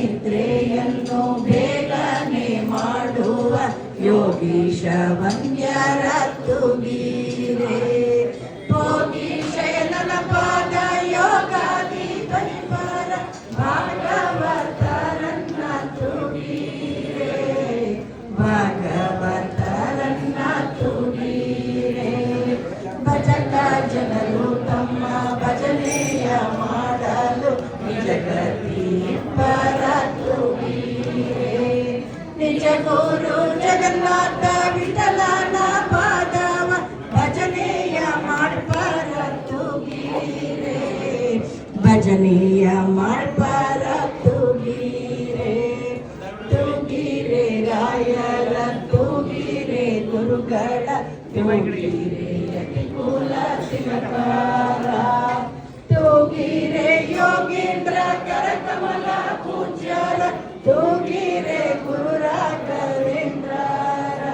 ನಿದ್ರೆಯನ್ನು ಬೇಗನೆ ಮಾಡುವ ಯೋಗೀಶ ವಂದ್ಯರ ತುಗೀರೆ ಭೋಗಿ ಶಯನನ ಪಾದ ಯೋಗಾದಿ ಪರಿವಾರ ಭಾಗವತರನ್ನ ತುಗೀರೆ ಭಾಗವತರನ್ನ ತುಗೀರೆ ಭಜಕ ಜನರು ತಮ್ಮ ಭಜನೆಯ ಮಾಡಲು ನಿಜಗತಿ ಪರ ತುಗೀರೆ ನಿಜ ಗುರು ಜಗನ್ನಾಥ ವಿಠಲನ ಪಾದವ ಭಜನೆಯ ಮಾಡ್ಪರ ತುಗೀರೆ ಭಜನೆಯ ಮಾಡ್ಪರ ತುಗೀರೆ ತುಗೀರೆ ರಾಯರ ತುಗೀರೆ ಗುರುಗಳ ತುಗೀರೆ ಕುಲ ತಿಲಕಾರ ತುಗೀರೆ ಯೋಗೇಂದ್ರ ಕರಕಮಲ ಪೂಜ್ಯರ ತುಗೀರೆ